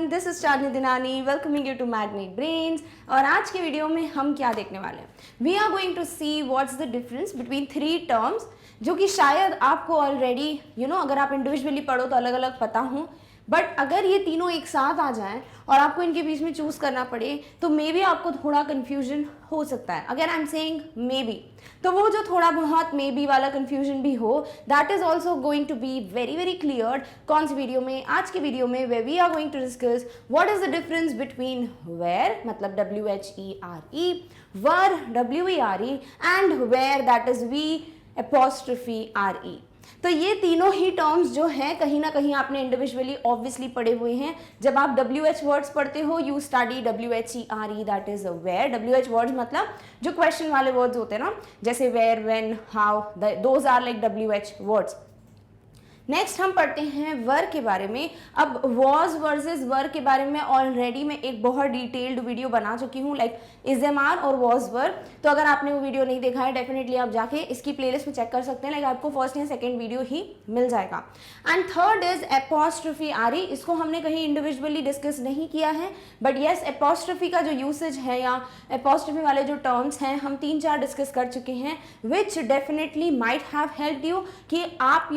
Everyone, this is Chandni Dinani welcoming you to Magnet Brains. और आज के वीडियो में हम क्या देखने वाले हैं, we are going to see what's the difference between 3 terms, जो कि शायद आपको ऑलरेडी अगर आप इंडिविजुअली पढ़ो तो अलग अलग पता हो, बट अगर ये तीनों एक साथ आ जाएं और आपको इनके बीच में चूज करना पड़े तो मे बी आपको थोड़ा कन्फ्यूजन हो सकता है। अगर I am saying may be, तो वो जो थोड़ा बहुत मे बी वाला कन्फ्यूजन भी हो, that is also going to be very very clear. कौन सी वीडियो में? आज की वीडियो में, we we are going to discuss what is the difference between where, मतलब WHERE, were WERE, and where, that is V'RE। तो ये तीनों ही टर्म्स जो हैं कहीं ना कहीं आपने इंडिविजुअली ऑब्वियसली पढ़े हुए हैं। जब आप WH वर्ड्स पढ़ते हो, you study WHERE, that is where. WH words मतलब जो क्वेश्चन वाले वर्ड्स होते हैं ना, जैसे where, when, how, those are like WH words. Next हम पढ़ते हैं वर के बारे में। अब वॉज वर्सेस वर के बारे में ऑलरेडी मैं एक बहुत डिटेल्ड वीडियो बना चुकी हूँ, लाइक इज़-एम-आर और वॉज वर। तो अगर आपने वो वीडियो नहीं देखा है, डेफिनेटली आप जाके इसकी प्लेलिस्ट में चेक कर सकते हैं, लाइक आपको फर्स्ट या सेकंड वीडियो ही मिल जाएगा। एंड थर्ड इज एपॉस्ट्रोफी आरी। इसको हमने कहीं इंडिविजुअली डिस्कस नहीं किया है, बट येस, एपॉस्ट्रोफी का जो यूसेज है या एपॉस्ट्रोफी वाले जो टर्म्स हैं हम 3-4 डिस्कस कर चुके हैं, विच definitely might have helped you कि आप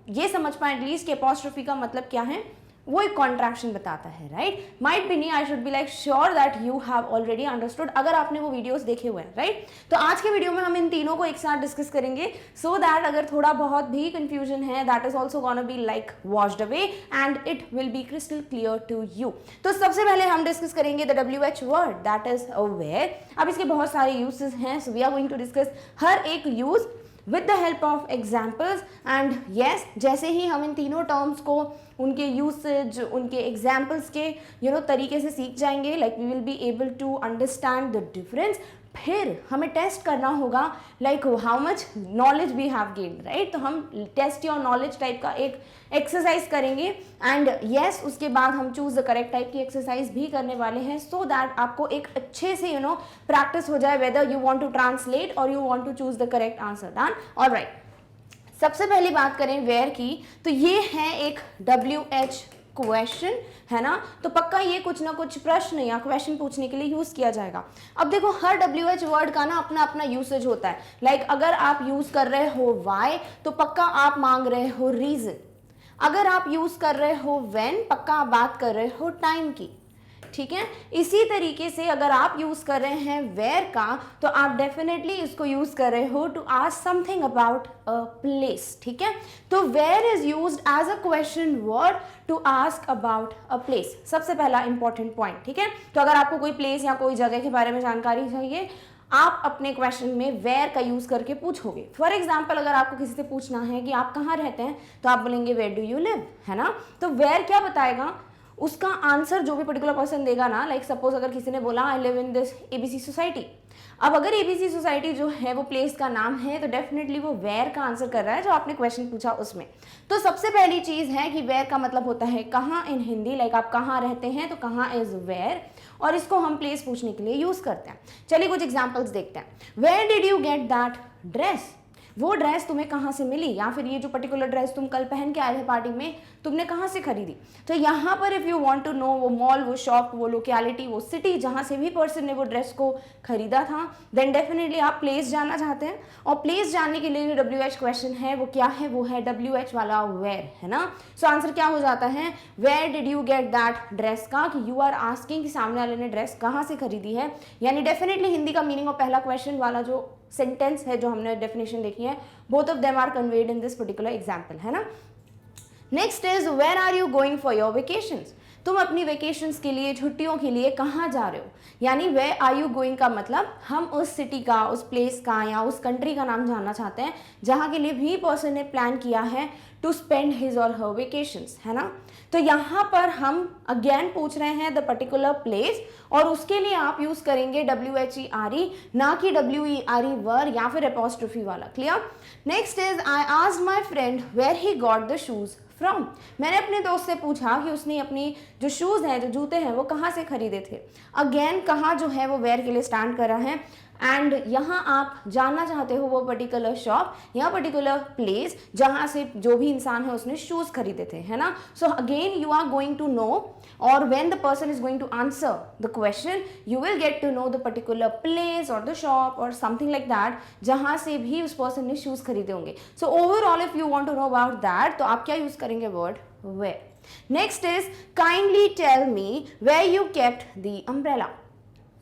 ये समझ पाए एटलीस्ट कि एपॉस्ट्रोफी का मतलब क्या है। वो एक कॉन्ट्रैक्शन बताता है, राइट? माइट बी नहीं, I should be like sure that you have already understood, अगर आपने वो वीडियोस देखे हुए हैं, राइट? तो आज के वीडियो में हम इन तीनों को एक साथ डिस्कस करेंगे, सो दैट अगर थोड़ा बहुत भी कंफ्यूजन है, that is also gonna be like washed away and it will be crystal clear to you. तो सबसे पहले हम डिस्कस करेंगे the WH word, that is where. अब इसके बहुत सारे यूजेस हैं, so we are going to discuss हर एक use with the help of examples। and yes, जैसे ही हम इन तीनों टर्म्स को उनके यूसेज, उनके एग्जाम्पल्स के तरीके से सीख जाएंगे, like we will be able to understand the difference. फिर हमें टेस्ट करना होगा like how much knowledge we have gained, right? तो हम टेस्ट योर नॉलेज टाइप का एक एक्सरसाइज करेंगे, एंड येस उसके बाद हम चूज द करेक्ट टाइप की एक्सरसाइज भी करने वाले हैं, सो दैट आपको एक अच्छे से प्रैक्टिस हो जाए, whether you want to translate और you want to choose the correct answer. Done? Alright, सबसे पहली बात करें वेयर की, तो ये है एक WH क्वेश्चन, है ना? तो पक्का ये कुछ ना कुछ प्रश्न या क्वेश्चन पूछने के लिए यूज किया जाएगा। अब देखो, हर WH वर्ड का ना अपना अपना यूसेज होता है। लाइक अगर आप यूज कर रहे हो वाई, तो पक्का आप मांग रहे हो रीजन। अगर आप यूज कर रहे हो व्हेन, पक्का आप बात कर रहे हो टाइम की, ठीक है? इसी तरीके से अगर आप यूज कर रहे हैं वेयर का, तो आप डेफिनेटली इसको यूज कर रहे हो to ask something about a place, ठीक है? तो where is used as a question word to ask about a place, सबसे पहला इंपॉर्टेंट पॉइंट, ठीक है? तो अगर आपको कोई प्लेस या कोई जगह के बारे में जानकारी चाहिए, आप अपने क्वेश्चन में वेयर का यूज करके पूछोगे। फॉर एग्जाम्पल, अगर आपको किसी से पूछना है कि आप कहाँ रहते हैं, तो आप बोलेंगे वेयर डू यू लिव, है ना? तो वेयर क्या बताएगा? उसका आंसर जो भी पर्टिकुलर पर्सन देगा ना, लाइक सपोज अगर किसी ने बोला I live in this ABC society, अब अगर ABC सोसाइटी जो है वो प्लेस का नाम है, तो डेफिनेटली वो वेयर का आंसर कर रहा है जो आपने क्वेश्चन पूछा उसमें। तो सबसे पहली चीज है कि वेयर का मतलब होता है कहाँ इन हिंदी, लाइक आप कहाँ रहते हैं, तो कहाँ इज वेयर, और इसको हम प्लेस पूछने के लिए यूज करते हैं। चलिए कुछ एग्जाम्पल्स देखते हैं। Where did you get that dress? वो ड्रेस तुम्हें कहाँ से मिली, या फिर ये जो पर्टिकुलर ड्रेस तुम कल पहन के आए थे पार्टी में, तुमने कहाँ से खरीदी? तो यहाँ पर if you want to know वो मॉल, वो शॉप, वो लोकेलिटी, वो सिटी जहाँ से भी पर्सन ने वो ड्रेस को खरीदा था, देन डेफिनेटली आप प्लेस जानना चाहते हैं। और प्लेस जानने के लिए जो WH क्वेश्चन है वो क्या है? वो है WH वाला वेयर, है ना? सो आंसर क्या हो जाता है? Where did you get that dress का, कि यू आर आस्किंग कि सामने वाले ने ड्रेस कहाँ से खरीदी है। यानी डेफिनेटली हिंदी का मीनिंग और पहला क्वेश्चन वाला जो सेंटेंस है जो हमने डेफिनेशन देखी है, both of them are conveyed in this particular example, है ना? Next is where are you going for your vacations? तुम अपनी वेकेशंस के लिए, छुट्टियों के लिए कहाँ जा रहे हो? यानी वेयर आर यू गोइंग का मतलब हम उस सिटी का, उस प्लेस का या उस कंट्री का नाम जानना चाहते हैं जहाँ के लिए भी पर्सन ने प्लान किया है टू स्पेंड हिज और हर वेकेशंस, है ना? तो यहाँ पर हम अगेन पूछ रहे हैं द पर्टिकुलर प्लेस, और उसके लिए आप यूज करेंगे WHERE, ना कि WERE वर या फिर एपॉस्ट्रोफी वाला। Clear? Next is I asked my friend where he got the shoes from? मैंने अपने दोस्त से पूछा कि उसने अपनी जो शूज़ हैं, जो जूते हैं, वो कहाँ से खरीदे थे। अगेन कहाँ जो है वो वेयर के लिए स्टैंड कर रहा है। एंड यहाँ आप जानना चाहते हो वो पर्टिकुलर शॉप या पर्टिकुलर प्लेस जहाँ से जो भी इंसान है उसने शूज़ खरीदे थे, है ना. So again you are going to know, or when the person is going to answer the question you will get to know the particular place or the shop or something like that जहाँ से भी उस person ने shoes खरीदे होंगे. So overall if you want to know about that तो आप क्या use करेंगे word where. Next is kindly tell me where you kept the umbrella.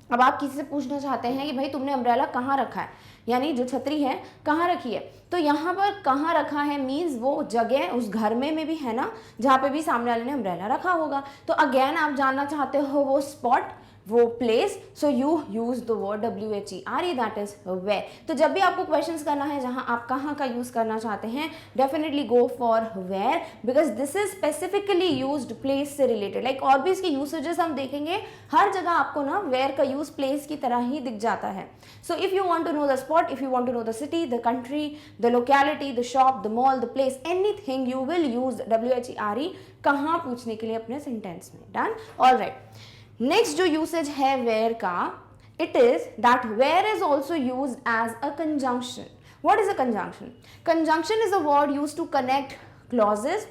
अब आप किसी से पूछना चाहते हैं कि भाई तुमने अम्ब्रेला कहाँ रखा है, यानी जो छतरी है कहाँ रखी है. तो यहाँ पर कहाँ रखा है मीन्स वो जगह उस घर में भी है ना जहाँ पे भी सामने वाले ने अम्ब्रेला रखा होगा. तो अगेन आप जानना चाहते हो वो स्पॉट, वो place, so you use the word WHERE that is where. तो जब भी आपको क्वेश्चंस करना है जहां आप कहाँ का यूज करना चाहते हैं definitely go for where because this is specifically used place से रिलेटेड. लाइक और भी इसके यूसेजेस हम देखेंगे, हर जगह आपको ना वेयर का यूज प्लेस की तरह ही दिख जाता है. So if you want to know the spot, if you want to know the city, the country, the locality, the shop, the mall, the place, anything you will use WHERE कहाँ पूछने के लिए अपने सेंटेंस में. Done. Alright. Next जो usage है where का, it is that where is also use as a conjunction. What is a conjunction? Conjunction is a word use to connect clauses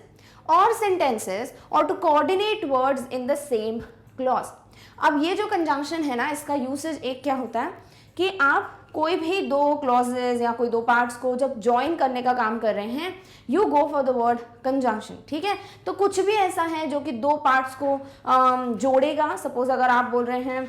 और सेंटेंसेस और to coordinate words in the same clause. अब ये जो conjunction है ना, इसका usage एक क्या होता है कि आप कोई भी दो क्लॉजेज या कोई दो पार्ट्स को जब ज्वाइन करने का काम कर रहे हैं you go for the word conjunction. ठीक है. तो कुछ भी ऐसा है जो कि दो पार्ट्स को जोड़ेगा. सपोज अगर आप बोल रहे हैं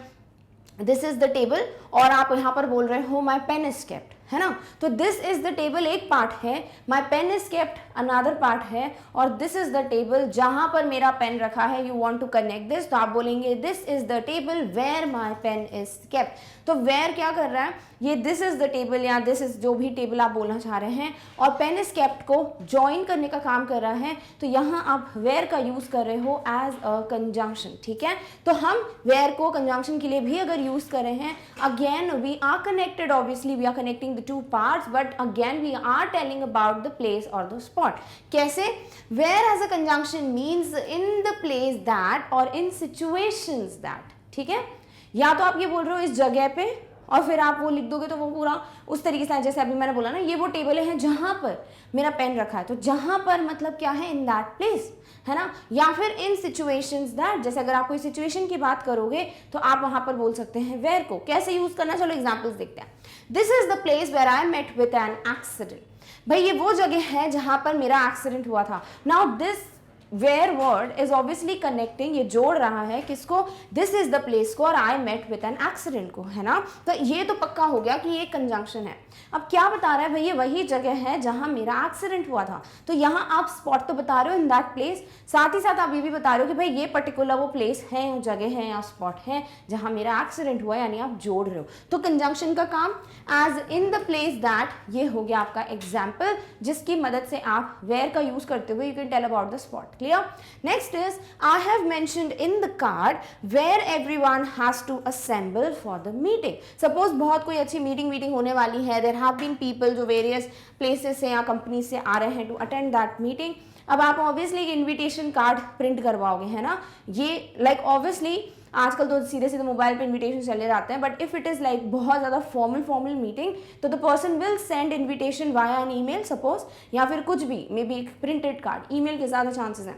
दिस इज द टेबल और आप यहाँ पर बोल रहे हो माई पेन इज केप्ट, है ना. तो दिस इज द टेबल एक पार्ट है, my pen is kept another part है, और दिस इज द टेबल जहां पर मेरा पेन रखा है. You want to connect this, तो आप बोलेंगे this is the table where my pen is kept. तो वेयर क्या कर रहा है, ये दिस इज द टेबल या दिस इज जो भी टेबल आप बोलना चाह रहे हैं और पेन इज केप्ट को ज्वाइन करने का काम कर रहा है. तो यहाँ आप वेयर का यूज कर रहे हो एज अ कंजंक्शन. ठीक है. तो हम वेयर को कंजंक्शन के लिए भी अगर यूज कर रहे हैं, again we are connected, obviously we are connecting the two parts, but again we are telling about the place और द स्पॉट. कैसे? Where as a conjunction means in the place that और in situations that. ठीक है. या तो आप ये बोल रहे हो इस जगह पे और फिर आप वो लिख दोगे तो वो पूरा उस तरीके से, जैसे अभी मैंने बोला ना ये वो टेबल है जहां पर मेरा पेन रखा है. तो जहां पर मतलब क्या है, इन दैट प्लेस, है ना. या फिर इन सिचुएशंस दैट, जैसे अगर आप कोई सिचुएशन की बात करोगे तो आप वहां पर बोल सकते हैं वेयर को. कैसे यूज करना, चलो एग्जांपल्स देखते हैं. This is the place where I met with an accident. भाई ये वो जगह है जहां पर मेरा एक्सीडेंट हुआ था. Now this where word is obviously connecting, ये जोड़ रहा है किसको, दिस इज द प्लेस को और I met with an accident को, है ना. तो ये तो पक्का हो गया कि ये कंजंक्शन है. अब क्या बता रहा है भाई, ये वही जगह है जहां मेरा एक्सीडेंट हुआ था. तो यहाँ आप स्पॉट तो बता रहे हो इन दैट प्लेस, साथ ही साथ आप ये भी बता रहे हो कि भाई ये पर्टिकुलर वो प्लेस है, जगह है या स्पॉट है जहां मेरा एक्सीडेंट हुआ, यानी आप जोड़ रहे हो. तो कंजंक्शन का काम as in the place that, ये हो गया आपका एग्जाम्पल जिसकी मदद से आप वेयर का यूज करते हुए you can tell about the spot. Clear? Next is I have mentioned in the card where everyone has to assemble for the meeting. Suppose बहुत कोई अच्छी मीटिंग होने वाली है, there have been people जो various places से या companies से आ रहे हैं to attend that meeting. अब आप ऑब्वियसली इन्विटेशन कार्ड प्रिंट करवाओगे, है ना. ये लाइक ऑब्वियसली आजकल तो सीधे सीधे मोबाइल पे इन्विटेशन चले जाते हैं, but if it is like बहुत ज़्यादा फॉर्मल मीटिंग तो the person will send invitation via an email suppose, या फिर कुछ भी मे बी एक प्रिंटेड कार्ड. ईमेल के ज़्यादा चांसेस हैं.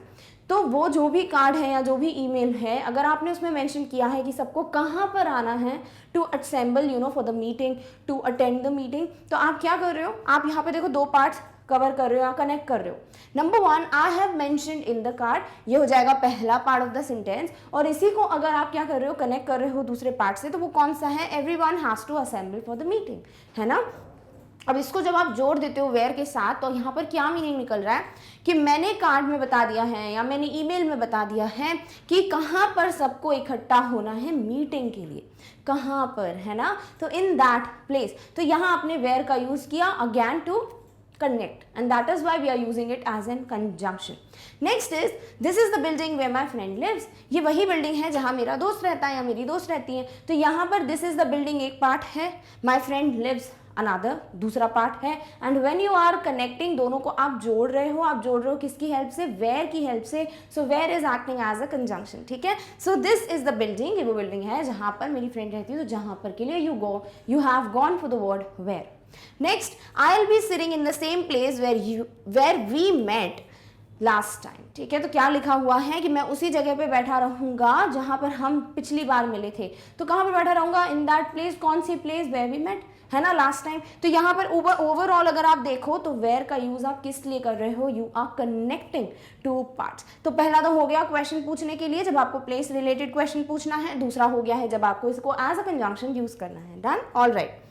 तो वो जो भी कार्ड है या जो भी ईमेल है, अगर आपने उसमें मेंशन किया है कि सबको कहाँ पर आना है to assemble you know for the meeting, to attend the meeting, तो आप क्या कर रहे हो, आप यहाँ पे देखो दो पार्ट्स कवर कर रहे हो या कनेक्ट कर रहे हो. Number one, I have mentioned in the card, ये हो जाएगा पहला पार्ट ऑफ द सेंटेंस. और इसी को अगर आप क्या कर रहे हो, कनेक्ट कर रहे हो दूसरे पार्ट से, तो वो कौन सा है, everyone has to assemble for the meeting, है ना. अब इसको जब आप जोड़ देते हो वेयर के साथ, तो यहाँ पर क्या मीनिंग निकल रहा है कि मैंने कार्ड में बता दिया है या मैंने ईमेल में बता दिया है कि कहाँ पर सबको इकट्ठा होना है मीटिंग के लिए, कहाँ पर, है ना. तो इन दैट प्लेस, तो यहाँ आपने वेयर का यूज किया again to connect, and that is why we are using it as in conjunction. Next is this is the building where my friend lives. ये वही बिल्डिंग है जहाँ मेरा दोस्त रहता है या मेरी दोस्त रहती है. तो यहाँ पर this is the building एक पार्ट है, my friend lives अनदर दूसरा पार्ट है। And when you are connecting, दोनों को आप जोड़ रहे हो किसकी हेल्प से, वेयर की हेल्प से। So where is acting as a conjunction, ठीक है। So this is the building, ये वो बिल्डिंग है जहां पर मेरी फ्रेंड रहती है, तो जहां पर के लिए you have gone for the word where. Next, I will be sitting in the same place where we met last time, ठीक है। तो क्या लिखा हुआ है कि मैं उसी जगह पे बैठा रहूंगा जहां पर हम पिछली बार मिले थे। तो कहां पर बैठा रहूंगा, इन दैट प्लेस, कौन सी प्लेस, वेयर वी मेट, है ना, लास्ट टाइम। तो यहाँ पर ओवरऑल अगर आप देखो तो वेयर का यूज आप किस लिए कर रहे हो, you are connecting two parts. तो पहला तो हो गया क्वेश्चन पूछने के लिए, जब आपको प्लेस रिलेटेड क्वेश्चन पूछना है। दूसरा हो गया है जब आपको इसको एज अ कंजंक्शन यूज करना है। Done, all right.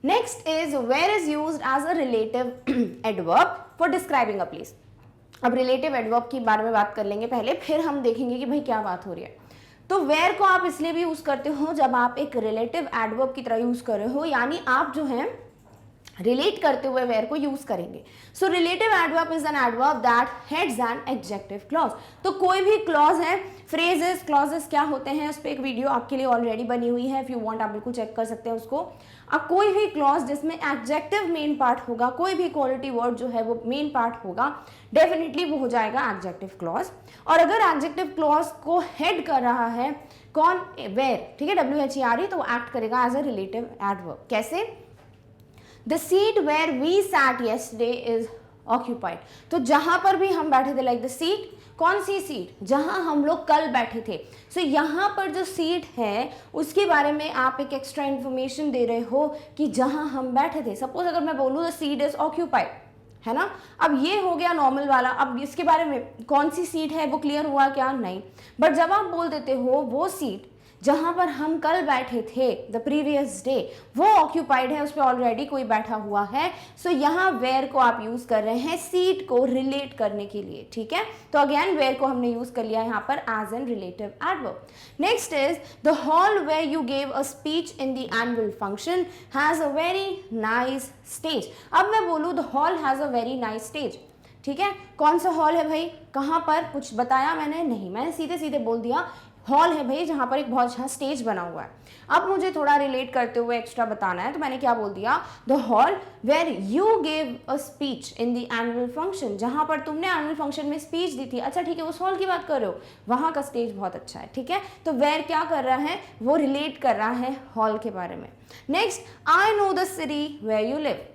Next is where is used as a relative adverb for describing a place. अब रिलेटिव एडवर्ब के बारे में बात कर लेंगे पहले, फिर हम देखेंगे कि भाई क्या बात हो रही है। तो वेयर को आप इसलिए भी यूज करते हो जब आप एक रिलेटिव एडवर्ब की तरह यूज कर रहे हो, यानी आप जो है रिलेट करते हुए वेयर को यूज करेंगे। So relative adverb is an adverb that heads an adjective clause. तो कोई भी क्लॉज है, फ्रेजेस, क्लॉजेस क्या होते हैं, उस पर एक वीडियो आपके लिए ऑलरेडी बनी हुई है, इफ यू वांट आप बिल्कुल चेक कर सकते हैं उसको। अब कोई भी क्लॉज जिसमें एडजेक्टिव मेन पार्ट होगा, कोई भी क्वालिटी वर्ड जो है वो मेन पार्ट होगा, डेफिनेटली वो हो जाएगा एडजेक्टिव क्लॉज। और अगर एडजेक्टिव क्लॉज को हेड कर रहा है कौन, वेयर, ठीक है, WHERE, तो वो एक्ट करेगा एज अ रिलेटिव एडवर्ब। कैसे, The seat where we sat yesterday is occupied। तो जहां पर भी हम बैठे थे, लाइक द सीट, कौन सी सीट, जहां हम लोग कल बैठे थे। सो यहाँ पर जो सीट है उसके बारे में आप एक एक्स्ट्रा इन्फॉर्मेशन दे रहे हो कि जहां हम बैठे थे। सपोज अगर मैं बोलूँ द सीट इज ऑक्यूपाइड, है ना। अब ये हो गया नॉर्मल वाला। अब इसके बारे में कौन सी सीट है वो क्लियर हुआ क्या, नहीं। बट जब आप बोल देते हो वो सीट जहां पर हम कल बैठे थे, द प्रीवियस डे, वो ऑक्यूपाइड है, उस पर ऑलरेडी कोई बैठा हुआ है। सो यहाँ वेयर को आप यूज कर रहे हैं सीट को रिलेट करने के लिए, ठीक है। तो अगेन वेयर को हमने यूज कर लिया यहाँ पर as an relative adverb. Next is the hall where you gave a speech in the annual function has a very nice stage. अब मैं बोलूँ the hall has a very nice stage, ठीक है। कौन सा हॉल है भाई, कहाँ पर, कुछ बताया मैंने नहीं, मैंने सीधे सीधे बोल दिया हॉल है भाई जहां पर एक बहुत अच्छा स्टेज बना हुआ है। अब मुझे थोड़ा रिलेट करते हुए एक्स्ट्रा बताना है, तो मैंने क्या बोल दिया, the hall where you gave a speech in the annual function, जहां पर तुमने एनुअल फंक्शन में स्पीच दी थी। अच्छा ठीक है, उस हॉल की बात कर रहे हो, वहां का स्टेज बहुत अच्छा है, ठीक है। तो वेयर क्या कर रहा है, वो रिलेट कर रहा है हॉल के बारे में। Next, I know the city where you live,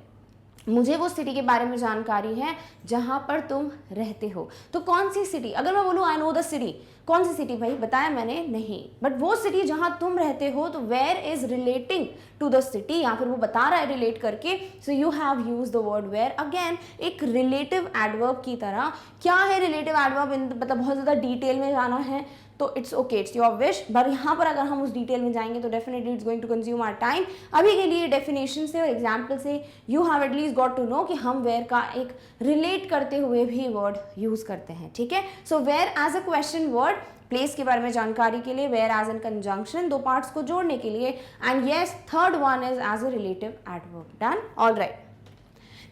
मुझे वो सिटी के बारे में जानकारी है जहां पर तुम रहते हो। तो कौन सी सिटी, अगर मैं बोलूँ आई नो द सिटी, कौन सी सिटी भाई, बताया मैंने नहीं, बट वो सिटी जहां तुम रहते हो, तो where is relating to the city, या फिर वो बता रहा है रिलेट करके। So you have use the word where, again एक रिलेटिव एडवर्ब की तरह। क्या है रिलेटिव एडवर्ब, मतलब बहुत ज़्यादा डिटेल में जाना है तो it's okay, it's your wish, पर यहाँ पर अगर हम उस डिटेल में जाएंगे तो definitely it's going to consume our time. अभी के लिए डेफिनेशन से और एग्जाम्पल से you have at least got to know कि हम वेयर का एक रिलेट करते हुए भी वर्ड यूज करते हैं, ठीक है। So where as a question word, place के बारे में जानकारी के लिए, वेयर एज एन कंजंक्शन, दो पार्ट्स को जोड़ने के लिए, and yes third one is as a relative adverb. Done, all right.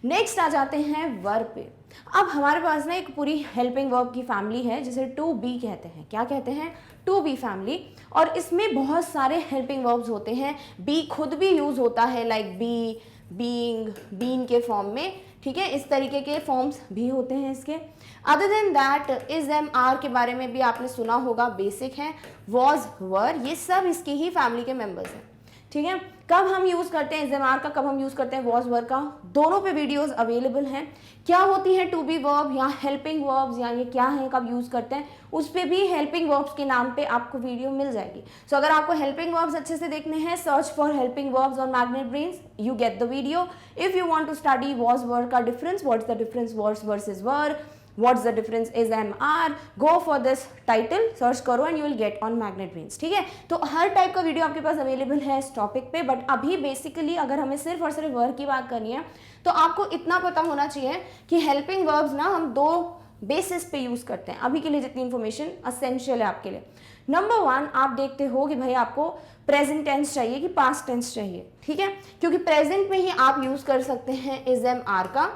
Next आ जाते हैं वर्ब पे। अब हमारे पास ना एक पूरी हेल्पिंग वर्ब की फैमिली है जिसे टू बी कहते हैं। क्या कहते हैं, टू बी फैमिली। और इसमें बहुत सारे हेल्पिंग वर्ब्स होते हैं। बी खुद भी यूज होता है, लाइक बी, बीइंग, बीन के फॉर्म में, ठीक है। इस तरीके के फॉर्म्स भी होते हैं इसके। Other than that is am are के बारे में भी आपने सुना होगा, बेसिक है, वॉज, वर, ये सब इसकी ही फैमिली के मेंबर्स हैं, ठीक है। कब हम यूज करते हैं इज़-एम-आर का, कब हम यूज करते हैं वॉज वर्ब का, दोनों पे वीडियोस अवेलेबल हैं। क्या होती है टू बी वर्ब या हेल्पिंग वर्ब्स, या ये क्या है, कब यूज करते हैं, उस पे भी हेल्पिंग वर्ब्स के नाम पे आपको वीडियो मिल जाएगी। सो अगर आपको हेल्पिंग वर्ब्स अच्छे से देखने हैं, search for helping verbs on Magnet Brains, you get the video. If you want to study was verb का difference, what's the difference was versus were, What's the difference is MR, go for this title, search करो and you will get on magnet brains, ठीक है। तो हर type का video आपके पास available है इस topic पे। बट अभी बेसिकली अगर हमें सिर्फ और सिर्फ वर्ब की बात करनी है तो आपको इतना पता होना चाहिए कि हेल्पिंग वर्ब्स ना हम दो बेसिस पे यूज करते हैं। अभी के लिए जितनी इंफॉर्मेशन असेंशियल है आपके लिए, नंबर वन, आप देखते हो कि भाई आपको प्रेजेंट टेंस चाहिए कि पास्ट टेंस चाहिए, ठीक है, क्योंकि प्रेजेंट में ही आप यूज कर सकते हैं इज एम आर का,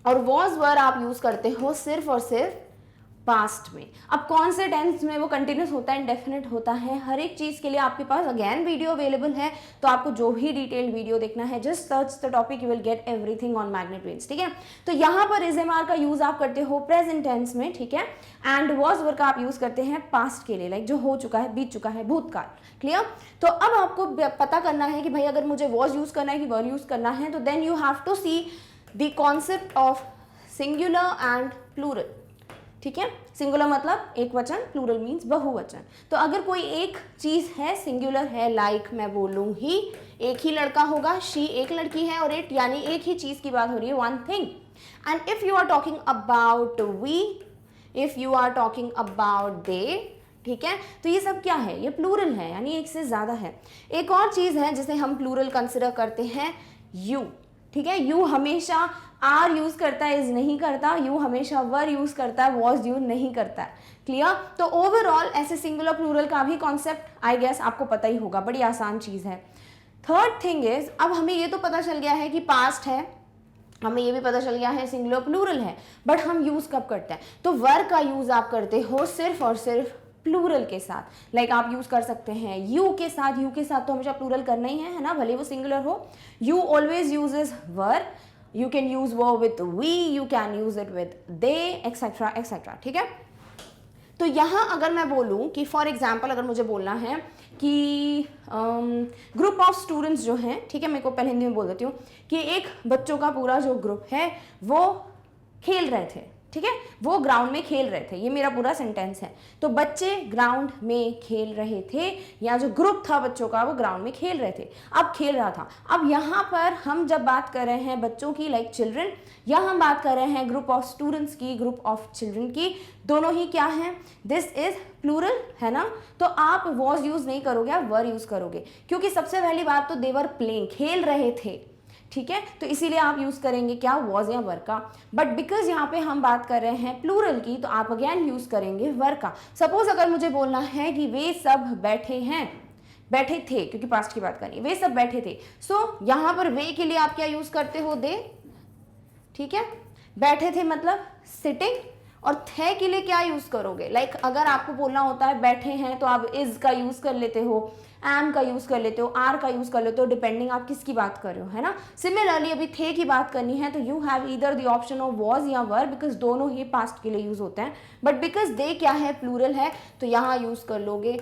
और वॉज वर आप यूज करते हो सिर्फ और सिर्फ पास्ट में। अब कौन से टेंस में वो कंटिन्यूस होता है, इंडेफिनिट होता है, हर एक चीज़ के लिए आपके पास अगेन वीडियो अवेलेबल है, तो आपको जो भी डिटेल्ड वीडियो देखना है just search the topic, you will get everything on magnet waves, ठीक है। तो यहाँ पर इज एम आर का यूज आप करते हो प्रेजेंट टेंस में, ठीक है, एंड वॉज वर्ब का आप यूज करते हैं पास्ट के लिए, लाइक जो हो चुका है, बीत चुका है, भूतकाल। क्लियर। तो अब आपको पता करना है कि भाई अगर मुझे वॉज यूज करना है कि वर यूज करना है, तो then you have to see the concept of singular and plural, ठीक है। सिंगुलर मतलब एक वचन, प्लूरल मीन्स बहुवचन। तो अगर कोई एक चीज है, सिंगुलर है, लाइक मैं बोलूँ ही एक ही लड़का होगा, शी एक लड़की है, और इट यानी एक ही चीज की बात हो रही है, one thing. And if you are talking about we, if you are talking about they, ठीक है, तो ये सब क्या है, ये प्लूरल है, यानी एक से ज्यादा है। एक और चीज है जिसे हम प्लूरल कंसिडर करते हैं, यू, ठीक है। यू हमेशा आर यूज करता है, इज नहीं करता, यू हमेशा वर यूज करता है, वॉज यूज नहीं करता है। क्लियर। तो ओवरऑल ऐसे सिंगुलर प्लूरल का भी कॉन्सेप्ट आई गेस आपको पता ही होगा, बड़ी आसान चीज है। थर्ड थिंग इज, अब हमें ये तो पता चल गया है कि पास्ट है, हमें ये भी पता चल गया है सिंगुलर प्लूरल है, बट हम यूज कब करते हैं, तो वर का यूज आप करते हो सिर्फ और सिर्फ प्लूरल के साथ। लाइक आप यूज कर सकते हैं यू के साथ, यू के साथ तो हमेशा प्लूरल करना ही है ना, भले वो सिंगुलर हो। You always uses were, you can use वो with we, you can use it with they, etcetera etcetera, ठीक है। तो यहाँ अगर मैं बोलूँ कि फॉर एग्जाम्पल अगर मुझे बोलना है कि ग्रुप ऑफ स्टूडेंट्स जो हैं, ठीक है, मेरे को पहले हिंदी में बोल देती हूँ कि एक बच्चों का पूरा जो ग्रुप है वो खेल रहे थे, ठीक है, वो ग्राउंड में खेल रहे थे, ये मेरा पूरा सेंटेंस है। तो बच्चे ग्राउंड में खेल रहे थे, या जो ग्रुप था बच्चों का वो ग्राउंड में खेल रहे थे, अब खेल रहा था। अब यहाँ पर हम जब बात कर रहे हैं बच्चों की, लाइक चिल्ड्रन, या हम बात कर रहे हैं ग्रुप ऑफ स्टूडेंट्स की, ग्रुप ऑफ चिल्ड्रन की, दोनों ही क्या है, दिस इज प्लूरल, है ना। तो आप वॉज यूज नहीं करोगे, आप वर यूज करोगे, क्योंकि सबसे पहली बात तो देवर प्लेइंग, खेल रहे थे, ठीक है, तो इसीलिए आप यूज करेंगे क्या, वॉज या वर का। बट बिकॉज यहाँ पे हम बात कर रहे हैं प्लूरल की, तो आप अगेन यूज करेंगे वर का। सपोज अगर मुझे बोलना है कि वे सब बैठे हैं, बैठे थे, क्योंकि पास्ट की बात करनी है, वे सब बैठे थे, सो यहाँ पर वे के लिए आप क्या यूज करते हो, दे, ठीक है। बैठे थे मतलब सिटिंग, और थे के लिए क्या यूज करोगे, लाइक अगर आपको बोलना होता है बैठे हैं, तो आप इज का यूज कर लेते हो, एम का यूज कर लेते हो, आर का यूज कर लेते हो, डिपेंडिंग आप किसकी बात कर रहे हो, है ना। सिमिलरली अभी थे की बात करनी है, तो you have either the option of was या वर, बिकॉज दोनों ही पास्ट के लिए यूज होते हैं, बट बिकॉज दे क्या है, प्लूरल है, तो यहाँ यूज कर लोगे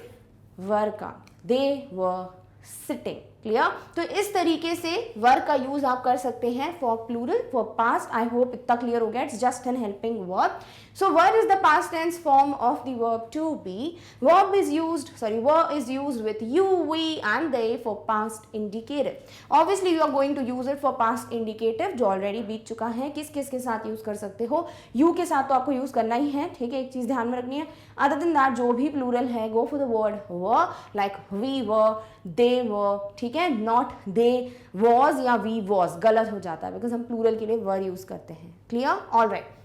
वर का, दे वर सिटिंग। क्लियर। तो इस तरीके से वर का यूज आप कर सकते हैं for plural, for past. I hope इतना क्लियर हो गया, it's just an helping verb. So verb is the past tense form of the verb to be. Verb is used with you, we and they for past indicative. Obviously you are going to use it for past indicative जो already बीत चुका है। किस किस के साथ use कर सकते हो, you के साथ तो आपको यूज करना ही है, ठीक है, एक चीज ध्यान में रखनी है। Other than that जो भी प्लूरल है, go for the word were, like we were, they were, ठीक है, not they was या we was गलत हो जाता है, बिकॉज हम प्लूरल के लिए were यूज करते हैं। Clear, all right.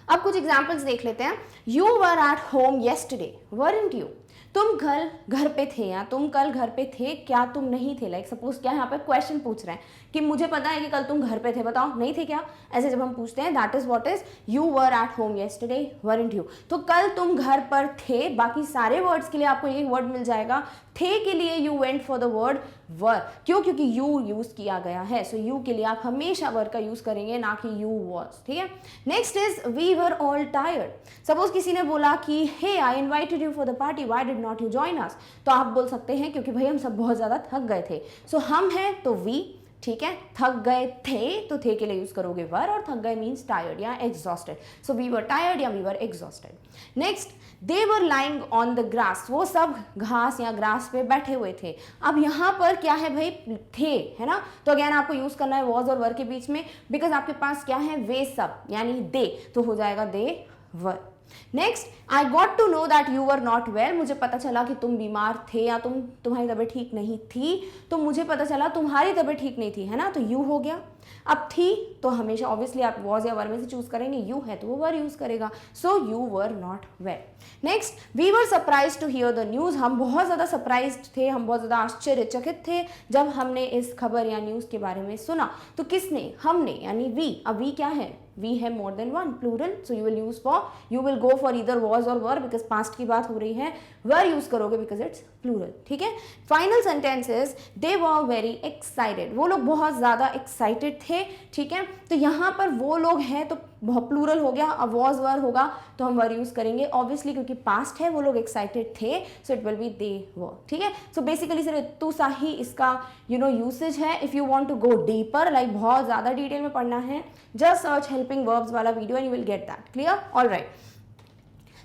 अब कुछ एग्जाम्पल्स देख लेते हैं। You were at home yesterday, weren't you, तुम कल घर पे थे, या तुम कल घर पे थे, क्या तुम नहीं थे। लाइक सपोज क्या यहाँ पे क्वेश्चन पूछ रहे हैं कि मुझे पता है कि कल तुम घर पे थे, बताओ नहीं थे क्या, ऐसे जब हम पूछते हैं that is what is you were at home yesterday, weren't you. तो कल तुम घर पर थे, बाकी सारे वर्ड्स के लिए आपको एक वर्ड मिल जाएगा। थे के लिए you went for the word were, क्यों, क्योंकि यू यूज किया गया है, सो यू के लिए आप हमेशा वर का यूज करेंगे, ना कि यू वॉज, ठीक है। Next is we were all tired. Suppose किसी ने बोला कि hey I invited you for the party, why did not you join us, तो आप बोल सकते हैं क्योंकि भाई हम सब बहुत ज्यादा थक गए थे। सो हम हैं तो वी, ठीक है, थक गए थे तो थे के लिए यूज करोगे वर, और थक गए मीन्स टायर्ड या exhausted, so we were tired या we were exhausted. Next, they were lying on the grass, वो सब घास या ग्रास पे बैठे हुए थे। अब यहाँ पर क्या है भाई, थे, है ना, तो अगेन आपको यूज करना है वॉज और वर के बीच में, बिकॉज आपके पास क्या है, वे सब यानी दे, तो हो जाएगा they were. Next, I got to know that you were not well, मुझे पता चला कि तुम बीमार थे या तुम्हारी तबीयत ठीक नहीं थी, तो मुझे पता चला तुम्हारी तबीयत ठीक नहीं थी, है ना, तो यू हो गया। अब थी तो हमेशा ऑब्वियसली आप वॉज या वर में से चूज करेंगे, यू है तो वो वर यूज करेगा, so you were not where. नेक्स्ट, we were surprised to hear the news, हम बहुत ज्यादा सरप्राइज्ड थे, हम बहुत ज्यादा आश्चर्यचकित थे जब हमने इस खबर या न्यूज के बारे में सुना। तो किसने? हमने, यानी वी। अब वी क्या है? वी है more than one, plural, so you will use for, you will go for either was और वर बिकॉज पास्ट की बात हो रही है, वर यूज करोगे बिकॉज इट्स प्लूरल, ठीक है। Final sentence is they were very excited, वो लोग बहुत ज्यादा एक्साइटेड थे, ठीक है। तो यहाँ पर वो लोग हैं तो प्लूरल हो गया, अब वॉज वर होगा तो हम वर यूज करेंगे ऑब्वियसली क्योंकि पास्ट है, वो लोग एक्साइटेड थे, सो इट विल बी दे वर, ठीक है। सो बेसिकली सिर्फ इतना सा ही इसका यूसेज है। If you want to go deeper, like बहुत ज्यादा डिटेल में पढ़ना है, जस्ट सर्च हेल्पिंग वर्ब्स वाला video and you will get that clear. Alright,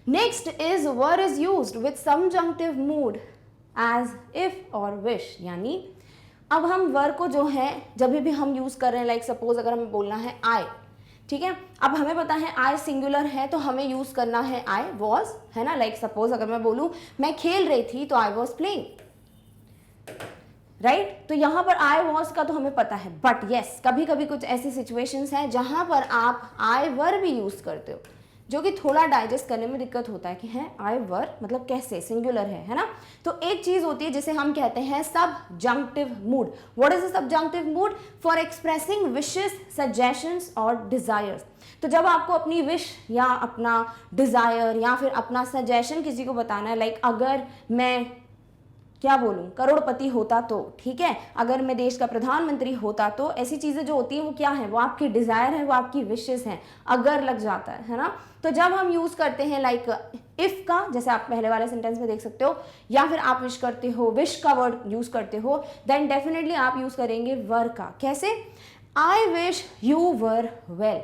next is were is used with subjunctive mood as if और wish, यानी अब हम वर को जो है जब भी हम यूज कर रहे हैं, लाइक सपोज अगर हमें बोलना है आई, ठीक है। अब हमें पता है आई सिंगुलर है तो हमें यूज करना है आई वॉज, है ना। लाइक सपोज अगर मैं बोलूं मैं खेल रही थी तो आई वॉज प्लेइंग, राइट। तो यहां पर आई वॉज का तो हमें पता है, बट यस कभी कभी कुछ ऐसी सिचुएशंस हैं जहां पर आप आई वर भी यूज करते हो, जो कि थोड़ा डाइजेस्ट करने में दिक्कत होता है कि है आई वर मतलब कैसे, सिंगुलर है ना। तो एक चीज होती है जिसे हम कहते हैं subjunctive mood. What is the subjunctive mood? For expressing wishes, suggestions और डिजायर्स। तो जब आपको अपनी विश या अपना डिजायर या फिर अपना सजेशन किसी को बताना है, लाइक अगर मैं क्या बोलूं, करोड़पति होता तो, ठीक है, अगर मैं देश का प्रधानमंत्री होता तो, ऐसी चीजें जो होती हैं वो क्या है, वो आपकी डिजायर है, वो आपकी विशेस हैं, अगर लग जाता है ना। तो जब हम यूज करते हैं लाइक इफ का, जैसे आप पहले वाले सेंटेंस में देख सकते हो, या फिर आप विश करते हो, विश का वर्ड यूज करते हो, देन डेफिनेटली आप यूज करेंगे वर का। कैसे? I wish you were well,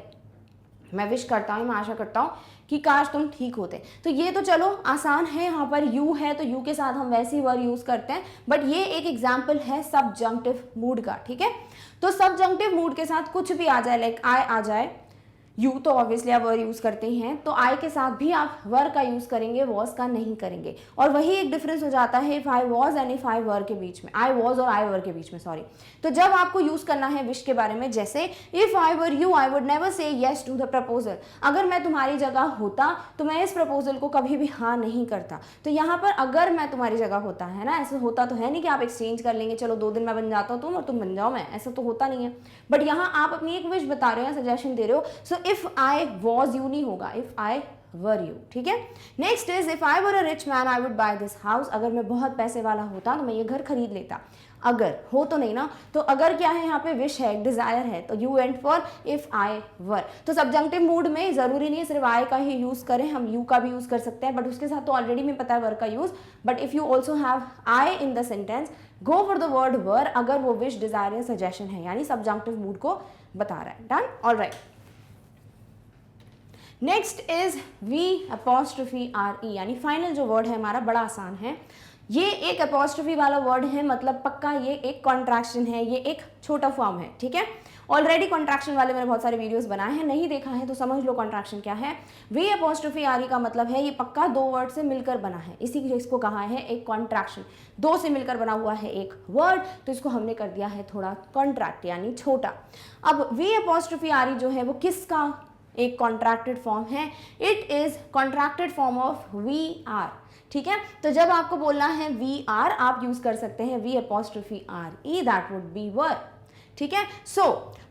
मैं विश करता हूँ, मैं आशा करता हूँ कि काश तुम ठीक होते। तो ये तो चलो आसान है, यहाँ पर यू है तो यू के साथ हम वैसे ही वर यूज करते हैं, बट ये एक एग्जाम्पल है सबजंक्टिव मूड का, ठीक है। तो सबजंक्टिव मूड के साथ कुछ भी आ जाए, लाइक आई आ जाए, यू तो ऑब्वियसली आप वर यूज करते ही हैं, तो आई के साथ भी आप वर का यूज करेंगे, वॉज का नहीं करेंगे। और वही एक डिफरेंस हो जाता है if I was and if I were के बीच में, आई वॉज और आई वर के बीच में, सॉरी। तो जब आपको यूज करना है विश के बारे में, जैसे if I were you I would never say yes to the proposal, अगर मैं तुम्हारी जगह होता तो मैं इस प्रपोजल को कभी भी हाँ नहीं करता। तो यहाँ पर अगर मैं तुम्हारी जगह होता है ना, ऐसा होता तो है नहीं कि आप एक्सचेंज कर लेंगे, चलो 2 दिन मैं बन जाता हूँ तुम और तुम बन जाओ मैं, ऐसा तो होता नहीं है। बट यहाँ आप अपनी एक विश बता रहे हो, सजेशन दे रहे हो, so if I was you नहीं होगा, इफ आई वर यू, ठीक है। Next is if I were a rich man I would by this house, अगर मैं बहुत पैसे वाला होता तो मैं ये घर खरीद लेता। अगर हो तो नहीं ना, तो अगर क्या है यहाँ पे विश है, डिजायर है, तो you went for if I were. तो सबजंक्टिव मूड में जरूरी नहीं है सिर्फ आई का ही यूज करें, हम यू का भी यूज कर सकते हैं, बट उसके साथ तो ऑलरेडी में पता है वर का use. But if you also have I in the sentence, go for the word were अगर वो विश, डिजायर या सजेशन है, यानी सबजंक्टिव मूड को बता रहा है। Done, alright. Next is we apostrophe R E, यानी फाइनल जो वर्ड है हमारा बड़ा आसान है। ये एक अपॉस्ट्रोफी वाला वर्ड है, मतलब पक्का ये एक कॉन्ट्रैक्शन है, ये एक छोटा फॉर्म है, ठीक है। ऑलरेडी कॉन्ट्रैक्शन वाले मैंने बहुत सारे वीडियोस बनाए हैं, नहीं देखा है तो समझ लो कॉन्ट्रैक्शन क्या है। वी अपॉस्ट्रोफी आर ई का मतलब है ये पक्का 2 वर्ड से मिलकर बना है, इसी इसको कहा है एक कॉन्ट्रैक्शन। 2 से मिलकर बना हुआ है एक वर्ड, तो इसको हमने कर दिया है थोड़ा कॉन्ट्रैक्ट, यानी छोटा। अब वी अपॉस्ट्रोफी आर ई जो है वो किसका एक कॉन्ट्रैक्टेड फॉर्म है? It is contracted form of we are, ठीक है। तो जब आपको बोलना है वी आर, आप यूज कर सकते हैं we apostrophe R E, that would be were, ठीक है। So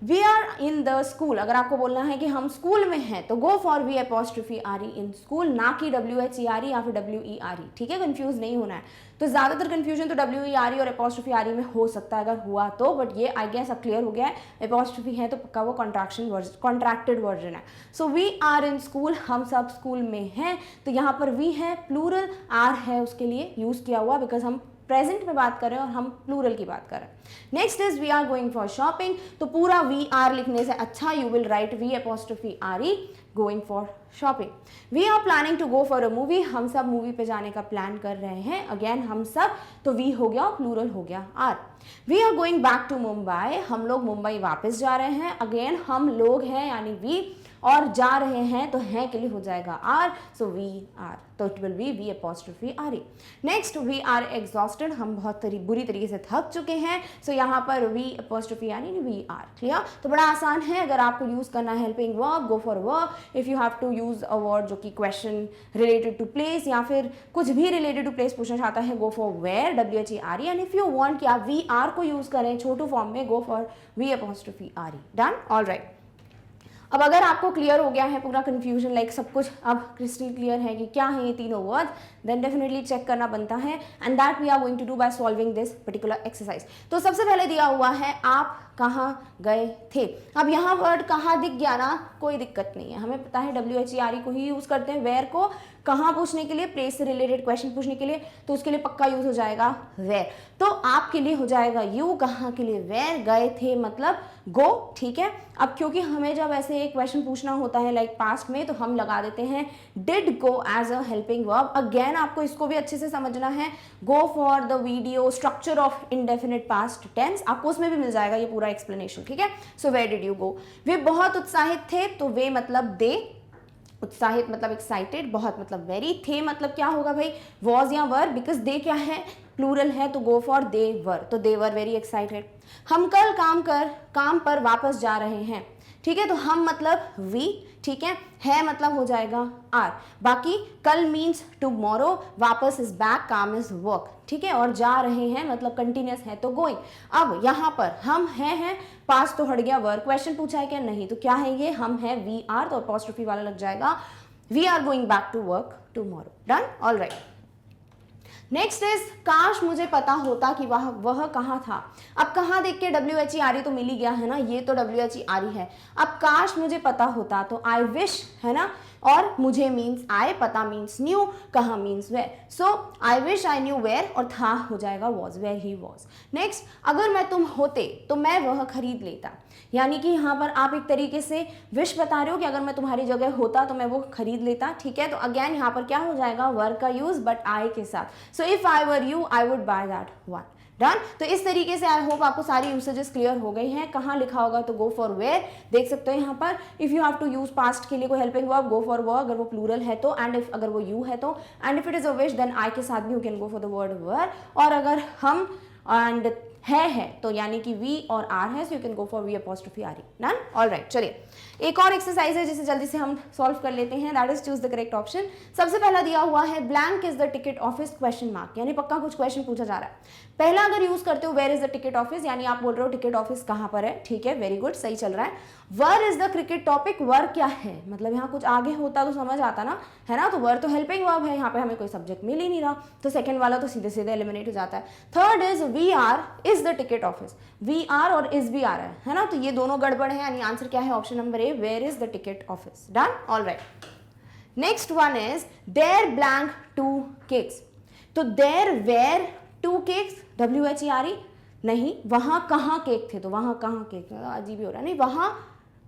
we are in the school, अगर आपको बोलना है कि हम स्कूल में हैं तो go for we apostrophe R E in school, ना कि WHERE या फिर WERE, ठीक है। कंफ्यूज नहीं होना है। तो ज्यादातर कंफ्यूजन तो WERE और अपॉस्ट्रोफी आर ई में हो सकता है अगर हुआ तो, बट ये आई गेस अब क्लियर हो गया है। अपॉस्ट्रोफी है तो पक्का वो कॉन्ट्रैक्टेड वर्जन है। So we are in school, हम सब स्कूल में हैं, तो यहाँ पर वी है, प्लूरल, आर है उसके लिए यूज किया हुआ, बिकॉज हम प्रेजेंट में बात कर रहे हैं और हम प्लूरल की बात कर रहे हैं। Next is we are going for shopping, तो पूरा वी आर लिखने से अच्छा you will write we apostrophe R E, going for shopping. We are planning to go for a movie, हम सब मूवी पे जाने का प्लान कर रहे हैं, अगेन हम सब, तो वी हो गया, प्लूरल हो गया are. We are going back to Mumbai, हम लोग मुंबई वापस जा रहे हैं, अगेन हम लोग हैं यानी वी, और जा रहे हैं तो हैं के लिए हो जाएगा आर, सो वी आर, तो it will be we apostrophe R E. Next, we are exhausted, हम बहुत बुरी तरीके से थक चुके हैं, सो यहाँ पर we apostrophe R E we are. Clear? तो बड़ा आसान है, अगर आपको यूज करना है helping verb, go for verb. If you have to use a word जो कि क्वेश्चन रिलेटेड टू प्लेस या फिर कुछ भी रिलेटेड टू प्लेस पूछना चाहता है, go for where, W H E R E. And if you want कि आप वी आर को यूज करें छोटू फॉर्म में, go for we apostrophe R E. Done? All right. अब अगर आपको क्लियर हो गया है पूरा कंफ्यूजन, लाइक सब कुछ अब क्रिस्टल क्लियर है कि क्या है ये तीनों वर्ड्स, देन डेफिनेटली चेक करना बनता है, and that we are going to do by solving this particular exercise. तो सबसे पहले दिया हुआ है आप कहाँ गए थे। अब यहाँ वर्ड कहाँ दिख गया ना, कोई दिक्कत नहीं है, हमें पता है WHERE को ही यूज करते हैं वेयर को कहाँ पूछने के लिए, प्लेस से रिलेटेड क्वेश्चन पूछने के लिए, तो उसके लिए पक्का यूज हो जाएगा वेयर। तो आपके लिए हो जाएगा यू, कहाँ के लिए वेयर, गए थे मतलब गो। ठीक है, अब क्योंकि हमें जब ऐसे एक क्वेश्चन पूछना होता है लाइक पास्ट में, तो हम लगा देते हैं did go as a helping verb. Again आपको इसको भी अच्छे से समझना है, go for the video structure of indefinite past tense, आपको उसमें भी मिल जाएगा ये पूरा एक्सप्लेनेशन। ठीक है, so where did you go, वे बहुत उत्साहित थे, तो वे मतलब दे, उत्साहित मतलब एक्साइटेड, बहुत मतलब वेरी, थे मतलब क्या होगा भाई, वॉज या वर, बिकॉज दे क्या है, प्लूरल है, तो गो फॉर दे वर, तो दे वर वेरी एक्साइटेड। हम कल काम पर वापस जा रहे हैं। ठीक है, तो हम मतलब वी, ठीक है मतलब हो जाएगा आर। बाकी कल मीन्स टुमारो, वापस इज बैक, काम इज वर्क। ठीक है, और जा रहे हैं मतलब कंटिन्यूस है तो गोइंग। अब यहाँ पर हम हैं पास तो हट गया वर, क्वेश्चन पूछा है क्या, नहीं, तो क्या है ये, हम हैं वी आर, तो अपॉस्ट्रोफी वाला लग जाएगा, we are going back to work tomorrow. Done? All right. Next is काश मुझे पता होता कि वह कहाँ था। अब कहाँ देख के WHERE तो मिल ही गया है ना, ये तो WHERE है। अब काश मुझे पता होता तो आई विश है ना, और मुझे मीन्स आई, पता मीन्स न्यू, कहाँ means where, so I wish I knew where, और था हो जाएगा was, where he was. Next, अगर मैं तुम होते तो मैं वह खरीद लेता, यानी कि यहाँ पर आप एक तरीके से विश बता रहे हो कि अगर मैं तुम्हारी जगह होता तो मैं वो खरीद लेता। ठीक है, तो अगेन यहाँ पर क्या हो जाएगा, वर का यूज बट आई के साथ, so if I were you I would buy that one. Done? तो इस तरीके से आई होप आपको सारी यूसेजेस क्लियर हो गई हैं। कहाँ लिखा होगा तो गो फॉर वेयर, देख सकते हो यहाँ पर, if you have to use past के लिए कोई helping verb, go for verb अगर वो प्लूरल है तो, एंड इफ अगर वो यू है तो, and if it is a wish then I के साथ भी you can go for the word were, और अगर हम एंड है तो यानी कि वी और आर है, so you can go for we apostrophe R E. Done? All right. चलिए एक और एक्सरसाइज है जिसे जल्दी से हम सॉल्व कर लेते हैं, that is choose the correct option. सबसे पहला दिया हुआ है blank is the ticket office question mark, यानी पक्का कुछ क्वेश्चन पूछा जा रहा है। पहला अगर यूज करते हो where is the ticket office, यानी आप बोल रहे हो टिकट ऑफिस कहाँ पर है। ठीक है, वेरी गुड, सही चल रहा है। वर इज द क्रिकेट टॉपिक, वर क्या है, मतलब यहाँ कुछ आगे होता तो समझ आता ना, है ना, तो वर तो हेल्पिंग वर्ब है, यहाँ पे हमें कोई सब्जेक्ट मिल ही नहीं रहा, तो सेकंड वाला तो सीधे सीधे एलिमिनेट हो जाता है। Third is we are is the ticket office, we are और इज भी आ रहा है ना, तो ये दोनों गड़बड़ है, यानी आंसर क्या है, option number A, where is the ticket office. Done? All right. Next one is there blank 2 cakes, तो देयर वेयर 2 केक्स, WHERE नहीं, वहां कहाँ केक थे, तो वहां कहाँ केक, अजीब ही हो रहा है, नहीं वहां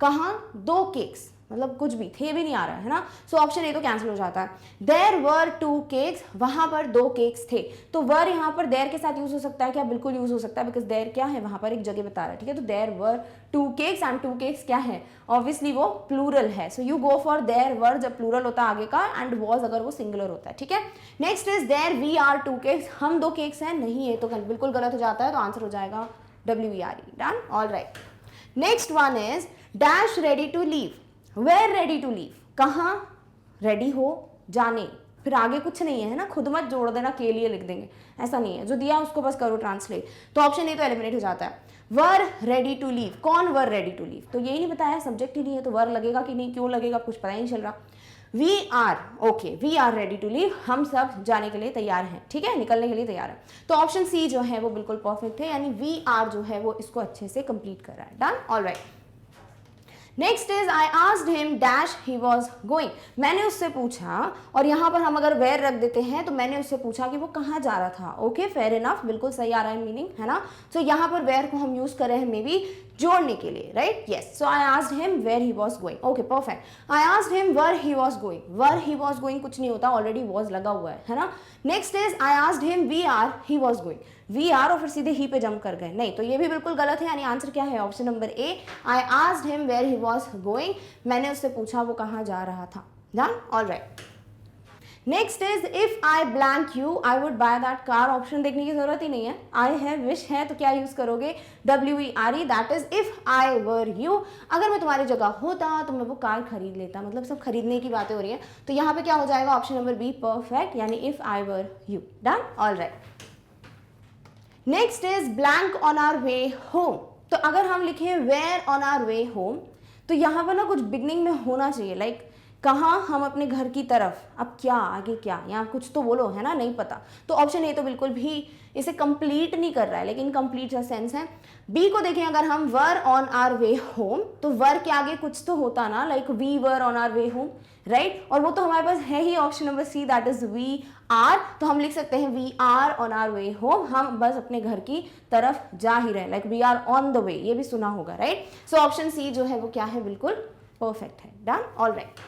कहाँ 2 केक्स, मतलब कुछ भी थे भी नहीं आ रहा है ना, सो ऑप्शन ए तो कैंसिल हो जाता है। देयर वर 2 केक्स, वहां पर 2 केक्स थे, तो वर यहाँ पर देयर के साथ यूज हो सकता है क्या, बिल्कुल यूज हो सकता है, बिकॉज देयर क्या है, वहां पर एक जगह बता रहा है। ठीक है, तो there were 2 cakes, and 2 cakes क्या है, ऑब्वियसली वो प्लूरल है, so you go for there were जब प्लूरल होता है आगे का, एंड वॉज अगर वो सिंगुलर होता है। ठीक है, next is there we are 2 cakes, हम 2 केक्स हैं, नहीं है तो बिल्कुल गलत हो जाता है, तो आंसर हो जाएगा WERE। Done? All right. Next one is dash ready to leave, where ready to leave, कहाँ रेडी हो जाने, फिर आगे कुछ नहीं है ना, खुद मत जोड़ देना, के लिए लिख देंगे, ऐसा नहीं है, जो दिया उसको बस करो ट्रांसलेट, तो ऑप्शन ए तो एलिमिनेट हो जाता है। वर रेडी टू लीव, कौन वर रेडी टू लीव, तो यही नहीं बताया, सब्जेक्ट ही नहीं है, तो वर लगेगा कि नहीं, क्यों लगेगा, कुछ पता ही नहीं चल रहा। We are, okay, we are ready to leave, हम सब जाने के लिए तैयार हैं, ठीक है, निकलने के लिए तैयार है, तो ऑप्शन सी जो है वो बिल्कुल परफेक्ट है, यानी वी आर जो है वो इसको अच्छे से कंप्लीट कर रहा है। Done? All right. Next is I asked him dash he was going, मैंने उससे पूछा, और यहाँ पर हम अगर वेयर रख देते हैं तो मैंने उससे पूछा कि वो कहाँ जा रहा था। ओके, फेयर इनफ, बिल्कुल सही आ रहा है मीनिंग, है ना, तो यहाँ पर वेयर को हम यूज कर रहे हैं मे बी जोड़ने के लिए, right, yes, so I asked him where he was going, okay perfect. I asked him were he was going, were he was going कुछ नहीं होता, ऑलरेडी वॉज लगा हुआ है ना। Next is I asked him we are he was going, we are और फिर सीधे ही पे जंप कर गए, नहीं, तो ये भी बिल्कुल गलत है। यानी आंसर क्या है? Option number A, I asked him where he was going, मैंने उससे पूछा वो कहाँ जा रहा था। Done, alright. Next is if I blank you I would buy that car. Option देखने की जरूरत ही नहीं है, आई है विश है तो क्या यूज करोगे? WERE, that is if I were you. अगर मैं तुम्हारी जगह होता तो मैं वो कार खरीद लेता, मतलब सब खरीदने की बातें हो रही है, तो यहाँ पे क्या हो जाएगा? ऑप्शन नंबर बी, परफेक्ट, यानी if I were you. Done, alright. Next is blank on our way home. तो अगर हम लिखें where on our way home, तो यहाँ पर ना कुछ बिगनिंग में होना चाहिए, लाइक कहाँ हम अपने घर की तरफ, अब क्या आगे क्या, यहाँ कुछ तो बोलो, है ना, नहीं पता। तो ऑप्शन ए तो बिल्कुल भी इसे कंप्लीट नहीं कर रहा है, लेकिन कंप्लीट का सेंस है। बी को देखें, अगर हम were on our way home, तो वर के आगे कुछ तो होता ना, like we were on our way home, right, और वो तो हमारे पास है ही option number C, that is we are. तो हम लिख सकते हैं we are on our way home, हम बस अपने घर की तरफ जा ही रहे, like we are on the way, ये भी सुना होगा, राइट। सो ऑप्शन सी जो है वो क्या है? बिल्कुल परफेक्ट है। Done, alright.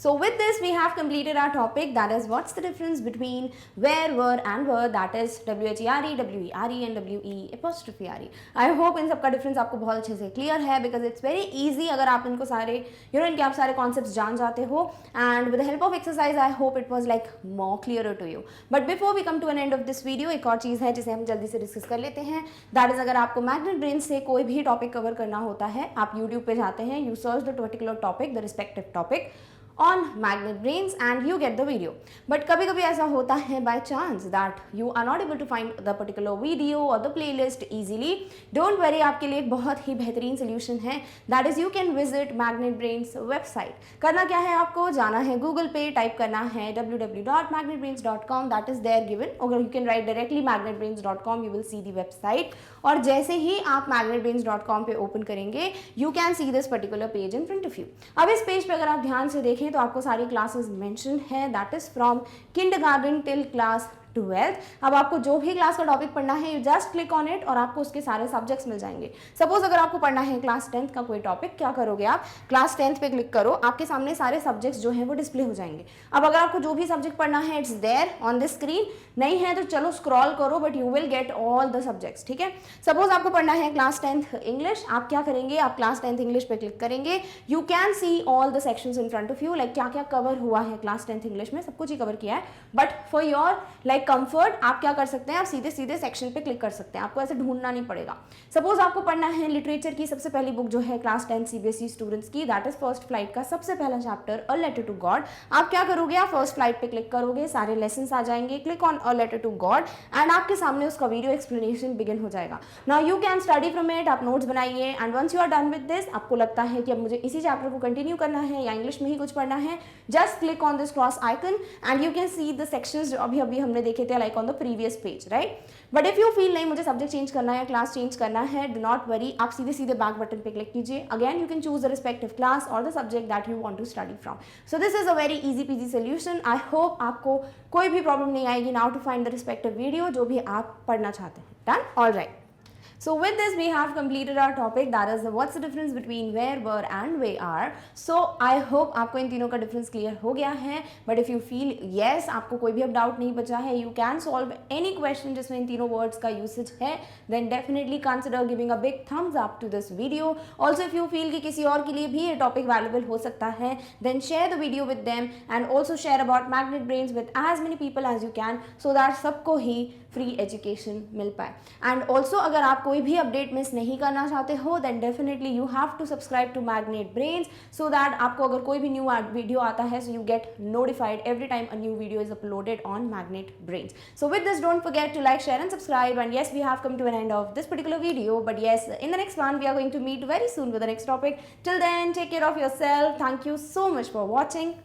So with this we have completed our topic, that is what's the difference between where, were and were, that is WHERE, WERE and WE''. I hope इन सबका difference आपको बहुत अच्छे से क्लियर है, because it's very easy अगर आप इनको सारे इनके आप सारे कॉन्सेप्ट्स जान जाते हो, and with the help of exercise I hope it was like more clear to you. But before we come to an end of this video, एक और चीज़ है जिसे हम जल्दी से डिस्कस कर लेते हैं, दैट इज अगर आपको मैग्नेट ब्रेन से कोई भी टॉपिक कवर करना होता है, आप यूट्यूब पे जाते हैं, you search the particular topic, the respective topic on magnet brains and you get the video. But कभी कभी ऐसा होता है by chance that you are not able to find the particular video or the playlist easily. Don't worry, आपके लिए एक बहुत ही बेहतरीन solution है, that is you can visit magnet brains website. करना क्या है? आपको जाना है गूगल पे, टाइप करना है www.magnetbrains.com, that is there given, or you can write directly magnetbrains.com, you will see the website. और जैसे ही आप magnetbrains.com पे ओपन करेंगे, you can see this particular page in front of you. अब इस पेज पे अगर आप ध्यान से देखें तो आपको सारी क्लासेस मेंशन है, that is from kindergarten till class 12th। अब आपको जो भी क्लास का टॉपिक पढ़ना है, you just click on it और आपको उसके सारे सब्जेक्ट्स मिल जाएंगे। सपोज अगर आपको पढ़ना है क्लास 10th का कोई टॉपिक, क्या करोगे आप? क्लास 10th पे क्लिक करो, आपके सामने सारे सब्जेक्ट्स जो हैं वो डिस्प्ले हो जाएंगे। अब अगर आपको जो भी सब्जेक्ट पढ़ना है, it's there on the screen, नहीं है तो चलो स्क्रॉल करो, but you will get all the subjects, ठीक है। सपोज आपको पढ़ना है क्लास 10th इंग्लिश, आप क्या करेंगे? आप क्लास 10th इंग्लिश पे क्लिक करेंगे, you can see all the sections in front of you, like क्या क्या कवर हुआ है क्लास 10th इंग्लिश में, सब कुछ ही कवर किया है, but for your like comfort आप क्या कर सकते हैं? आप सीधे सीधे सेक्शन पे क्लिक कर सकते हैं, आपको ऐसे ढूंढना नहीं पड़ेगा। सपोज आपको पढ़ना है लिटरेचर की सबसे पहली बुक जो है क्लास 10 CBSE स्टूडेंट्स की, दैट इज फर्स्ट फ्लाइट का सबसे पहला chapter a letter to God. आप क्या करोगे? आप फर्स्ट फ्लाइट पे क्लिक करोगे, सारे लेसन्स आ जाएंगे, click on a letter to God and आपके सामने उसका वीडियो एक्सप्लेनेशन बिगिन हो जाएगा। Now you can study from it, आप नोट्स बनाइए, and once you are done with this, आपको लगता है कि अब मुझे इसी चैप्टर को कंटिन्यू करना है या इंग्लिश में ही कुछ पढ़ना है, just click on this cross icon and you can see the sections जो अभी अभी हमने देखे थे, like on the previous page, right. But if you feel नहीं मुझे सब्जेक्ट चेंज करना है, क्लास चेंज करना है, डू नॉट वरी, आप सीधे सीधे बैक बटन पे क्लिक कीजिए, again you can choose the respective class और the subject that you want to study from. So this is a very easy peasy solution. I hope आपको कोई भी problem नहीं आएगी now to find the respective video जो भी आप पढ़ना चाहते हैं। Done, alright. So with this we have completed our topic, that is what's the difference between where, were and we are. So I hope आपको इन तीनों का डिफरेंस क्लियर हो गया है, but if you feel yes आपको कोई भी अब डाउट नहीं बचा है, you can solve any question जिसमें इन तीनों वर्ड्स का यूसेज है, then definitely consider giving a big thumbs up to this video. Also if you feel कि किसी और के लिए भी ये टॉपिक वैल्यूबल हो सकता है, then share the video with them and also share about magnet brains with as many people as you can, so that सबको ही फ्री एजुकेशन मिल पाए। एंड ऑल्सो अगर आप कोई भी अपडेट मिस नहीं करना चाहते हो, then definitely you have to subscribe to Magnet Brains, so that आपको अगर कोई भी न्यू वीडियो आता है, so you get notified every time a new video is uploaded on Magnet Brains. So with this don't forget to like, share and subscribe, and yes we have come to an end of this particular video, but yes in the next one we are going to meet very soon with the next topic. Till then take care of yourself. Thank you so much for watching.